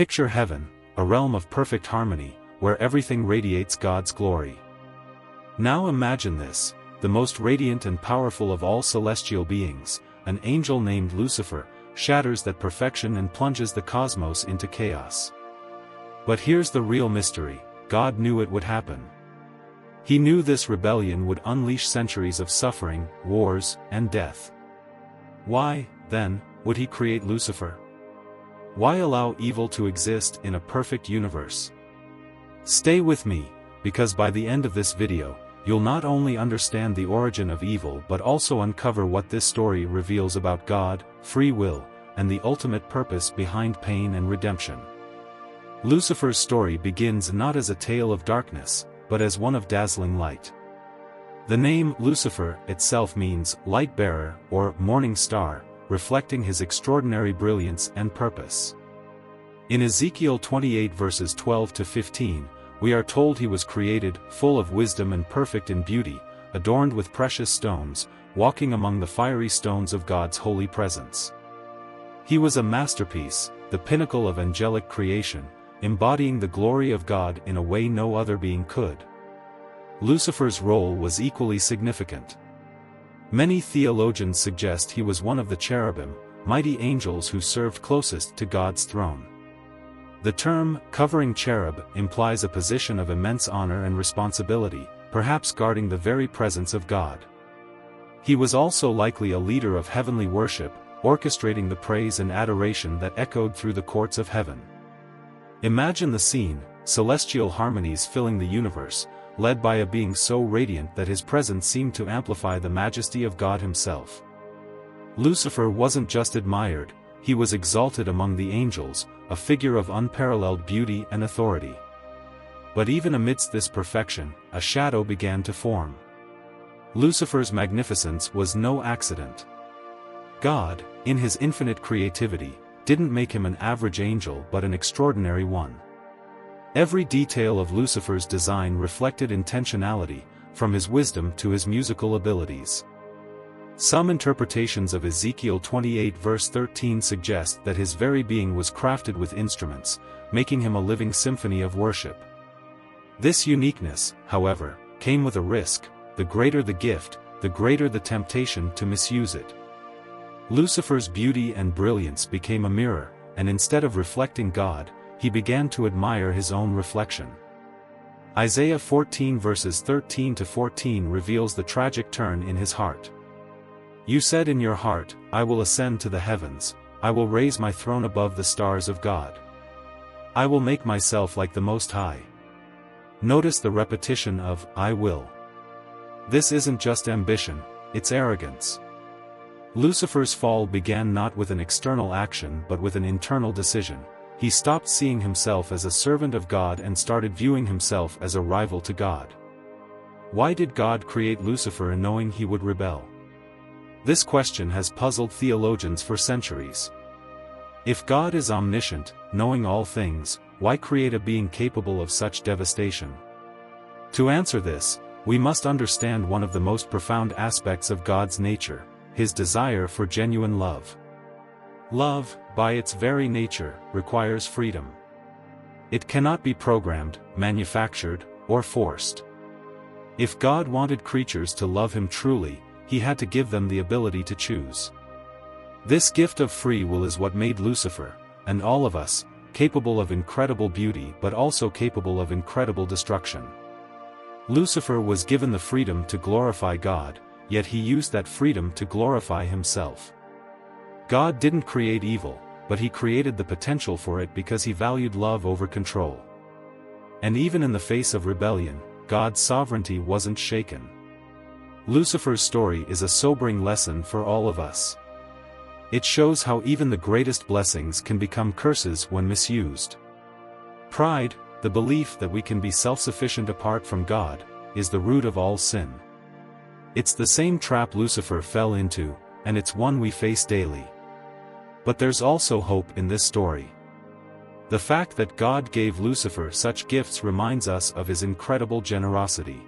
Picture heaven, a realm of perfect harmony, where everything radiates God's glory. Now imagine this: the most radiant and powerful of all celestial beings, an angel named Lucifer, shatters that perfection and plunges the cosmos into chaos. But here's the real mystery: God knew it would happen. He knew this rebellion would unleash centuries of suffering, wars, and death. Why, then, would he create Lucifer? Why allow evil to exist in a perfect universe? Stay with me, because by the end of this video, you'll not only understand the origin of evil but also uncover what this story reveals about God, free will, and the ultimate purpose behind pain and redemption. Lucifer's story begins not as a tale of darkness, but as one of dazzling light. The name Lucifer itself means light bearer or morning star, reflecting his extraordinary brilliance and purpose. In Ezekiel 28 verses 12 to 15, we are told he was created full of wisdom and perfect in beauty, adorned with precious stones, walking among the fiery stones of God's holy presence. He was a masterpiece, the pinnacle of angelic creation, embodying the glory of God in a way no other being could. Lucifer's role was equally significant. Many theologians suggest he was one of the cherubim, mighty angels who served closest to God's throne. The term, covering cherub, implies a position of immense honor and responsibility, perhaps guarding the very presence of God. He was also likely a leader of heavenly worship, orchestrating the praise and adoration that echoed through the courts of heaven. Imagine the scene: celestial harmonies filling the universe, led by a being so radiant that his presence seemed to amplify the majesty of God himself. Lucifer wasn't just admired, he was exalted among the angels, a figure of unparalleled beauty and authority. But even amidst this perfection, a shadow began to form. Lucifer's magnificence was no accident. God, in his infinite creativity, didn't make him an average angel but an extraordinary one. Every detail of Lucifer's design reflected intentionality, from his wisdom to his musical abilities. Some interpretations of Ezekiel 28 verse 13 suggest that his very being was crafted with instruments, making him a living symphony of worship. This uniqueness, however, came with a risk: the greater the gift, the greater the temptation to misuse it. Lucifer's beauty and brilliance became a mirror, and instead of reflecting God, he began to admire his own reflection. Isaiah 14 verses 13 to 14 reveals the tragic turn in his heart. "You said in your heart, I will ascend to the heavens, I will raise my throne above the stars of God. I will make myself like the Most High." Notice the repetition of "I will." This isn't just ambition, it's arrogance. Lucifer's fall began not with an external action but with an internal decision. He stopped seeing himself as a servant of God and started viewing himself as a rival to God. Why did God create Lucifer knowing he would rebel? This question has puzzled theologians for centuries. If God is omniscient, knowing all things, why create a being capable of such devastation? To answer this, we must understand one of the most profound aspects of God's nature: his desire for genuine love. Love, by its very nature, requires freedom. It cannot be programmed, manufactured, or forced. If God wanted creatures to love him truly, he had to give them the ability to choose. This gift of free will is what made Lucifer, and all of us, capable of incredible beauty but also capable of incredible destruction. Lucifer was given the freedom to glorify God, yet he used that freedom to glorify himself. God didn't create evil, but he created the potential for it because he valued love over control. And even in the face of rebellion, God's sovereignty wasn't shaken. Lucifer's story is a sobering lesson for all of us. It shows how even the greatest blessings can become curses when misused. Pride, the belief that we can be self-sufficient apart from God, is the root of all sin. It's the same trap Lucifer fell into, and it's one we face daily. But there's also hope in this story. The fact that God gave Lucifer such gifts reminds us of his incredible generosity.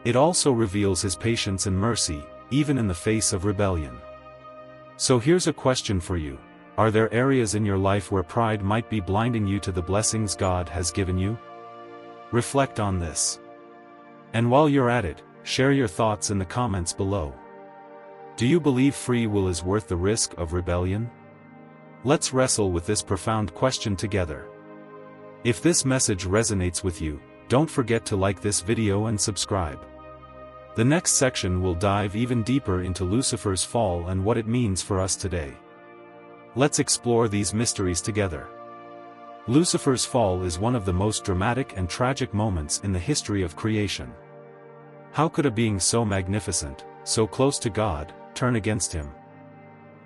It also reveals his patience and mercy, even in the face of rebellion. So here's a question for you: Are there areas in your life where pride might be blinding you to the blessings God has given you? Reflect on this. And while you're at it, share your thoughts in the comments below. Do you believe free will is worth the risk of rebellion? Let's wrestle with this profound question together. If this message resonates with you, don't forget to like this video and subscribe. The next section will dive even deeper into Lucifer's fall and what it means for us today. Let's explore these mysteries together. Lucifer's fall is one of the most dramatic and tragic moments in the history of creation. How could a being so magnificent, so close to God, turn against him?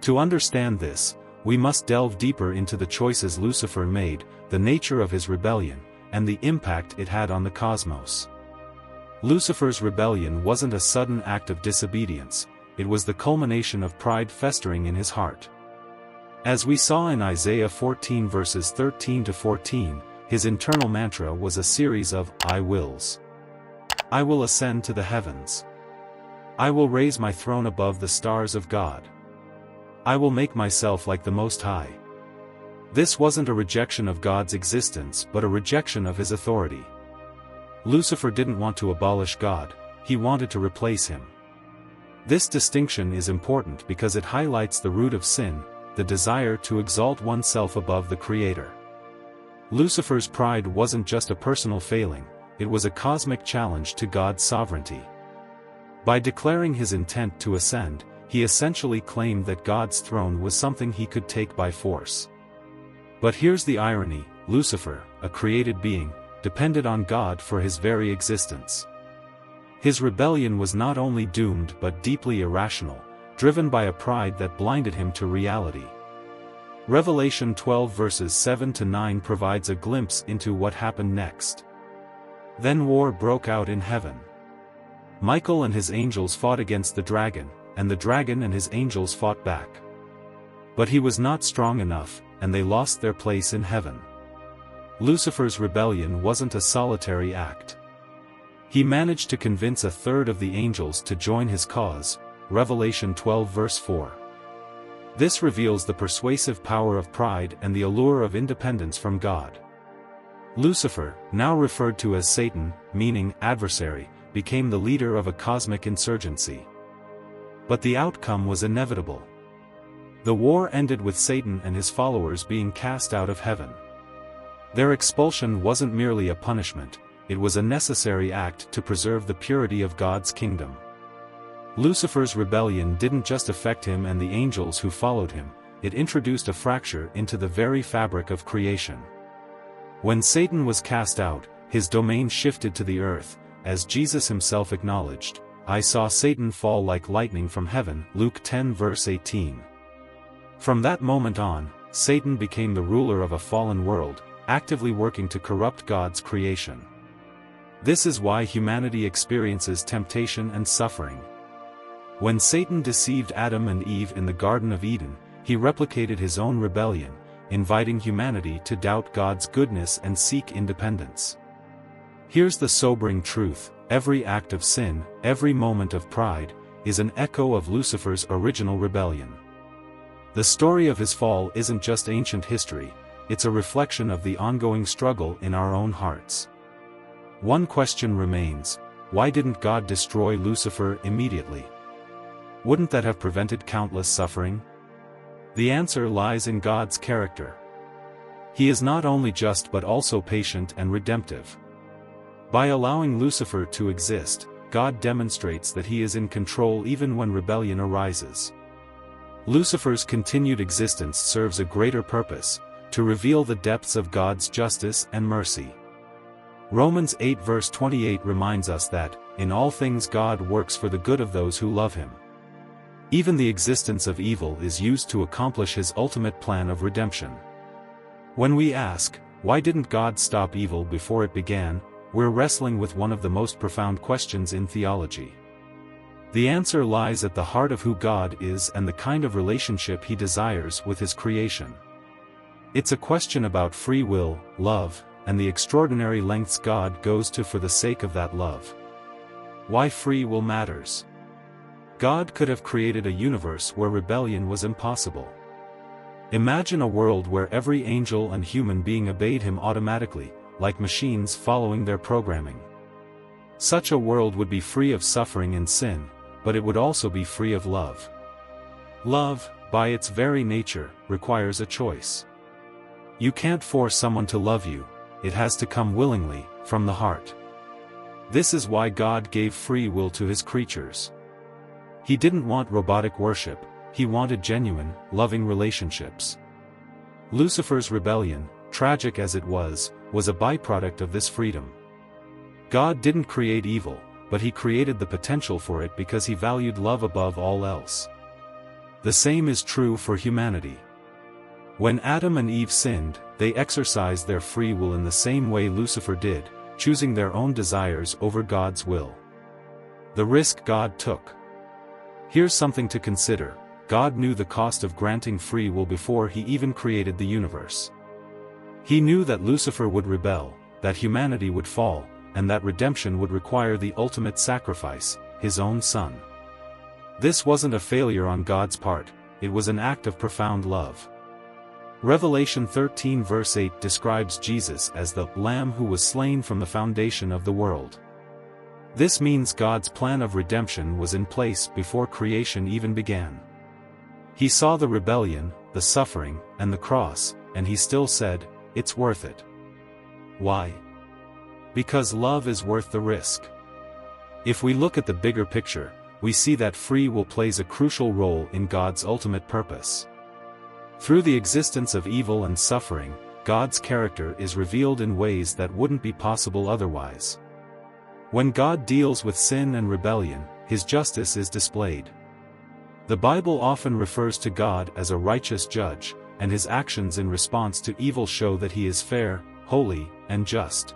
To understand this, we must delve deeper into the choices Lucifer made, the nature of his rebellion, and the impact it had on the cosmos. Lucifer's rebellion wasn't a sudden act of disobedience, it was the culmination of pride festering in his heart. As we saw in Isaiah 14 verses 13 to 14, his internal mantra was a series of "I wills." I will ascend to the heavens. I will raise my throne above the stars of God. I will make myself like the Most High. This wasn't a rejection of God's existence but a rejection of his authority. Lucifer didn't want to abolish God, he wanted to replace him. This distinction is important because it highlights the root of sin, the desire to exalt oneself above the Creator. Lucifer's pride wasn't just a personal failing, it was a cosmic challenge to God's sovereignty. By declaring his intent to ascend, he essentially claimed that God's throne was something he could take by force. But here's the irony: Lucifer, a created being, depended on God for his very existence. His rebellion was not only doomed but deeply irrational, driven by a pride that blinded him to reality. Revelation 12 verses 7 to 9 provides a glimpse into what happened next. Then war broke out in heaven. Michael and his angels fought against the dragon, and the dragon and his angels fought back. But he was not strong enough, and they lost their place in heaven. Lucifer's rebellion wasn't a solitary act. He managed to convince a third of the angels to join his cause, Revelation 12 verse 4. This reveals the persuasive power of pride and the allure of independence from God. Lucifer, now referred to as Satan, meaning adversary, became the leader of a cosmic insurgency. But the outcome was inevitable. The war ended with Satan and his followers being cast out of heaven. Their expulsion wasn't merely a punishment, it was a necessary act to preserve the purity of God's kingdom. Lucifer's rebellion didn't just affect him and the angels who followed him, it introduced a fracture into the very fabric of creation. When Satan was cast out, his domain shifted to the earth, as Jesus himself acknowledged, "I saw Satan fall like lightning from heaven," Luke 10 verse 18. From that moment on, Satan became the ruler of a fallen world, actively working to corrupt God's creation. This is why humanity experiences temptation and suffering. When Satan deceived Adam and Eve in the Garden of Eden, he replicated his own rebellion, inviting humanity to doubt God's goodness and seek independence. Here's the sobering truth: every act of sin, every moment of pride, is an echo of Lucifer's original rebellion. The story of his fall isn't just ancient history, it's a reflection of the ongoing struggle in our own hearts. One question remains: why didn't God destroy Lucifer immediately? Wouldn't that have prevented countless suffering? The answer lies in God's character. He is not only just but also patient and redemptive. By allowing Lucifer to exist, God demonstrates that he is in control even when rebellion arises. Lucifer's continued existence serves a greater purpose: to reveal the depths of God's justice and mercy. Romans 8 verse 28 reminds us that, in all things God works for the good of those who love him. Even the existence of evil is used to accomplish his ultimate plan of redemption. When we ask, why didn't God stop evil before it began, we're wrestling with one of the most profound questions in theology. The answer lies at the heart of who God is and the kind of relationship he desires with his creation. It's a question about free will, love, and the extraordinary lengths God goes to for the sake of that love. Why free will matters. God could have created a universe where rebellion was impossible. Imagine a world where every angel and human being obeyed him automatically, like machines following their programming. Such a world would be free of suffering and sin, but it would also be free of love. Love, by its very nature, requires a choice. You can't force someone to love you, it has to come willingly, from the heart. This is why God gave free will to his creatures. He didn't want robotic worship, he wanted genuine, loving relationships. Lucifer's rebellion, tragic as it was a byproduct of this freedom. God didn't create evil, but he created the potential for it because he valued love above all else. The same is true for humanity. When Adam and Eve sinned, they exercised their free will in the same way Lucifer did, choosing their own desires over God's will. The risk God took. Here's something to consider: God knew the cost of granting free will before he even created the universe. He knew that Lucifer would rebel, that humanity would fall, and that redemption would require the ultimate sacrifice, his own son. This wasn't a failure on God's part, it was an act of profound love. Revelation 13 verse 8 describes Jesus as the Lamb who was slain from the foundation of the world. This means God's plan of redemption was in place before creation even began. He saw the rebellion, the suffering, and the cross, and he still said, "It's worth it." Why? Because love is worth the risk. If we look at the bigger picture, we see that free will plays a crucial role in God's ultimate purpose. Through the existence of evil and suffering, God's character is revealed in ways that wouldn't be possible otherwise. When God deals with sin and rebellion, his justice is displayed. The Bible often refers to God as a righteous judge, and his actions in response to evil show that he is fair, holy, and just.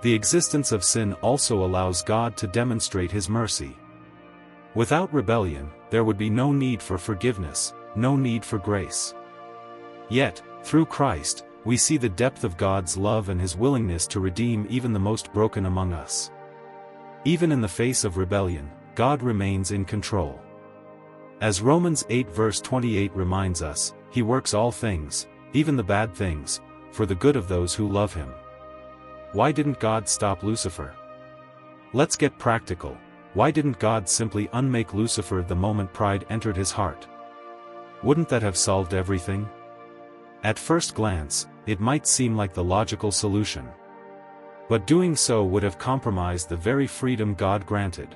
The existence of sin also allows God to demonstrate his mercy. Without rebellion, there would be no need for forgiveness, no need for grace. Yet, through Christ, we see the depth of God's love and his willingness to redeem even the most broken among us. Even in the face of rebellion, God remains in control. As Romans 8 verse 28 reminds us, he works all things, even the bad things, for the good of those who love him. Why didn't God stop Lucifer? Let's get practical. Why didn't God simply unmake Lucifer the moment pride entered his heart? Wouldn't that have solved everything? At first glance, it might seem like the logical solution. But doing so would have compromised the very freedom God granted.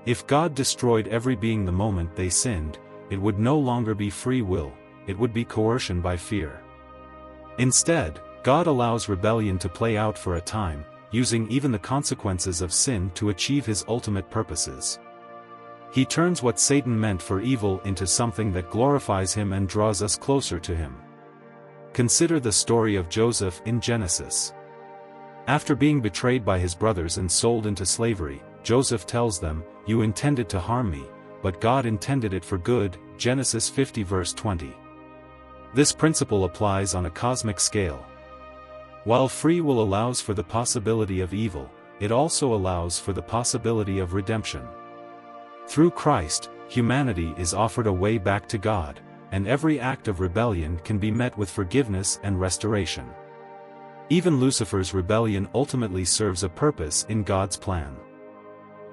If God destroyed every being the moment they sinned, it would no longer be free will, it would be coercion by fear. Instead, God allows rebellion to play out for a time, using even the consequences of sin to achieve his ultimate purposes. He turns what Satan meant for evil into something that glorifies him and draws us closer to him. Consider the story of Joseph in Genesis. After being betrayed by his brothers and sold into slavery, Joseph tells them, "You intended to harm me, but God intended it for good," Genesis 50 verse 20. This principle applies on a cosmic scale. While free will allows for the possibility of evil, it also allows for the possibility of redemption. Through Christ, humanity is offered a way back to God, and every act of rebellion can be met with forgiveness and restoration. Even Lucifer's rebellion ultimately serves a purpose in God's plan.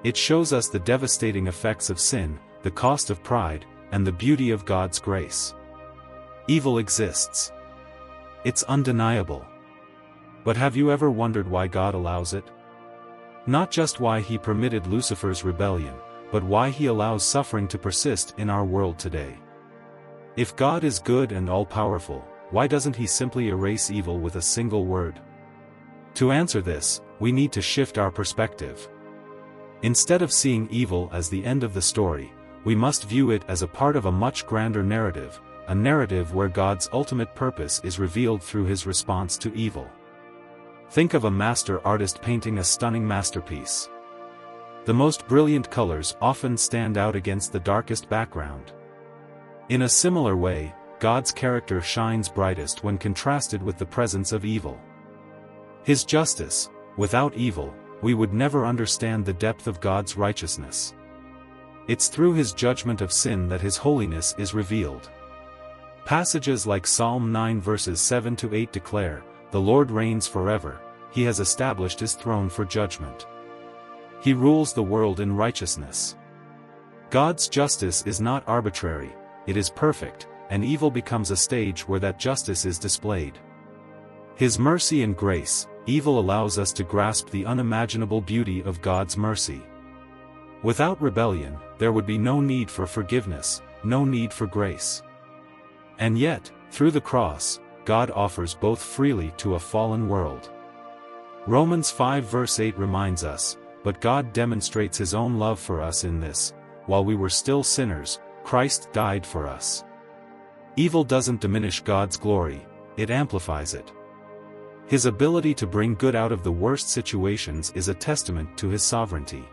It shows us the devastating effects of sin, the cost of pride, and the beauty of God's grace. Evil exists. It's undeniable. But have you ever wondered why God allows it? Not just why he permitted Lucifer's rebellion, but why he allows suffering to persist in our world today. If God is good and all-powerful, why doesn't he simply erase evil with a single word? To answer this, we need to shift our perspective. Instead of seeing evil as the end of the story, we must view it as a part of a much grander narrative, a narrative where God's ultimate purpose is revealed through his response to evil. Think of a master artist painting a stunning masterpiece. The most brilliant colors often stand out against the darkest background. In a similar way, God's character shines brightest when contrasted with the presence of evil. His justice, without evil, we would never understand the depth of God's righteousness. It's through his judgment of sin that his holiness is revealed. Passages like Psalm 9 verses 7 to 8 declare, "The Lord reigns forever, he has established his throne for judgment. He rules the world in righteousness." God's justice is not arbitrary, it is perfect, and evil becomes a stage where that justice is displayed. His mercy and grace, evil allows us to grasp the unimaginable beauty of God's mercy. Without rebellion, there would be no need for forgiveness, no need for grace. And yet, through the cross, God offers both freely to a fallen world. Romans 5 verse 8 reminds us, "But God demonstrates his own love for us in this, while we were still sinners, Christ died for us." Evil doesn't diminish God's glory, it amplifies it. His ability to bring good out of the worst situations is a testament to his sovereignty.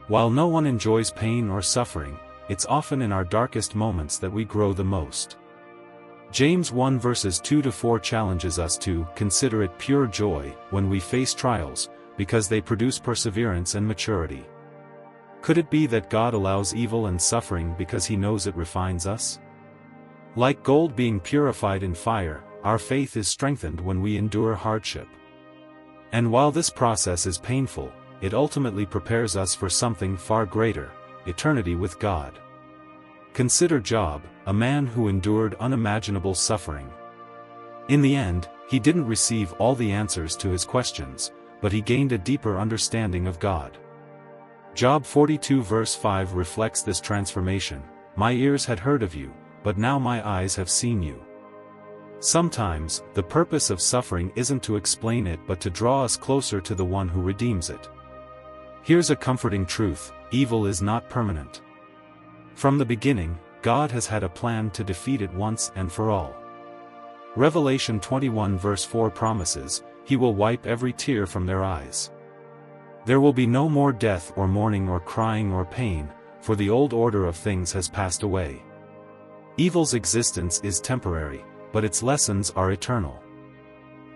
While no one enjoys pain or suffering, it's often in our darkest moments that we grow the most. James 1 verses 2 to 4 challenges us to consider it pure joy when we face trials, because they produce perseverance and maturity. Could it be that God allows evil and suffering because he knows it refines us? Like gold being purified in fire, our faith is strengthened when we endure hardship. And while this process is painful, it ultimately prepares us for something far greater, eternity with God. Consider Job, a man who endured unimaginable suffering. In the end, he didn't receive all the answers to his questions, but he gained a deeper understanding of God. Job 42 verse 5 reflects this transformation. "My ears had heard of you, but now my eyes have seen you." Sometimes, the purpose of suffering isn't to explain it but to draw us closer to the one who redeems it. Here's a comforting truth: evil is not permanent. From the beginning, God has had a plan to defeat it once and for all. Revelation 21 verse 4 promises, "He will wipe every tear from their eyes. There will be no more death or mourning or crying or pain, for the old order of things has passed away." Evil's existence is temporary, but its lessons are eternal.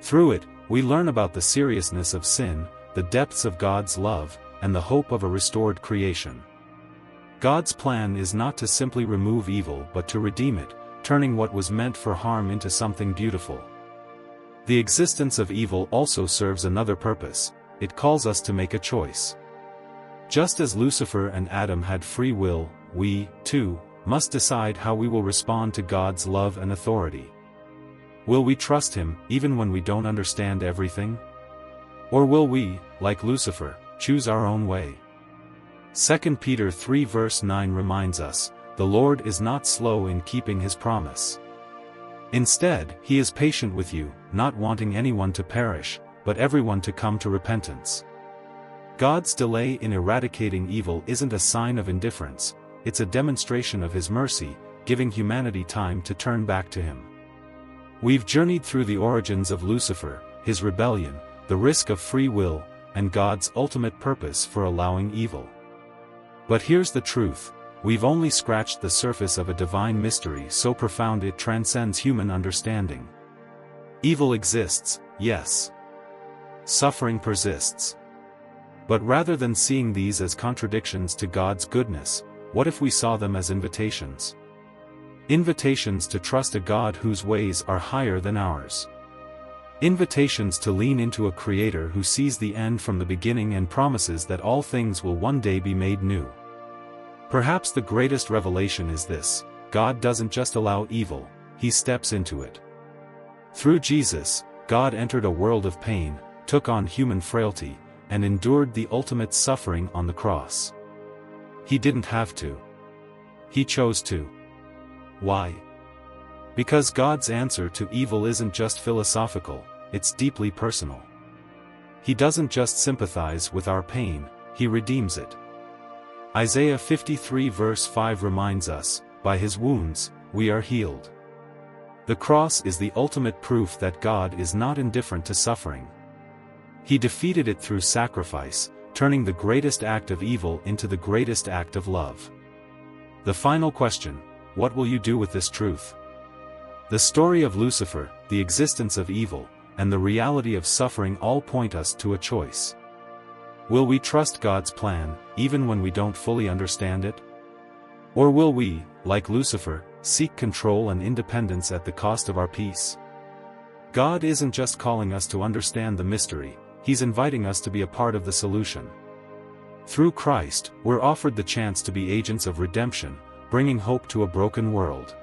Through it, we learn about the seriousness of sin, the depths of God's love, and the hope of a restored creation. God's plan is not to simply remove evil but to redeem it, turning what was meant for harm into something beautiful. The existence of evil also serves another purpose: it calls us to make a choice. Just as Lucifer and Adam had free will, we, too, must decide how we will respond to God's love and authority. Will we trust him, even when we don't understand everything? Or will we, like Lucifer, choose our own way? 2 Peter 3 verse 9 reminds us, "The Lord is not slow in keeping his promise. Instead, he is patient with you, not wanting anyone to perish, but everyone to come to repentance." God's delay in eradicating evil isn't a sign of indifference, it's a demonstration of his mercy, giving humanity time to turn back to him. We've journeyed through the origins of Lucifer, his rebellion, the risk of free will, and God's ultimate purpose for allowing evil. But here's the truth: we've only scratched the surface of a divine mystery so profound it transcends human understanding. Evil exists, yes. Suffering persists. But rather than seeing these as contradictions to God's goodness, what if we saw them as invitations? Invitations to trust a God whose ways are higher than ours. Invitations to lean into a Creator who sees the end from the beginning and promises that all things will one day be made new. Perhaps the greatest revelation is this: God doesn't just allow evil, he steps into it. Through Jesus, God entered a world of pain, took on human frailty, and endured the ultimate suffering on the cross. He didn't have to. He chose to. Why? Because God's answer to evil isn't just philosophical, it's deeply personal. He doesn't just sympathize with our pain, he redeems it. Isaiah 53 verse 5 reminds us, "By his wounds, we are healed." The cross is the ultimate proof that God is not indifferent to suffering. He defeated it through sacrifice, turning the greatest act of evil into the greatest act of love. The final question: what will you do with this truth? The story of Lucifer, the existence of evil, and the reality of suffering all point us to a choice. Will we trust God's plan, even when we don't fully understand it? Or will we, like Lucifer, seek control and independence at the cost of our peace. God isn't just calling us to understand the mystery, He's inviting us to be a part of the solution. Through Christ, we're offered the chance to be agents of redemption, bringing hope to a broken world.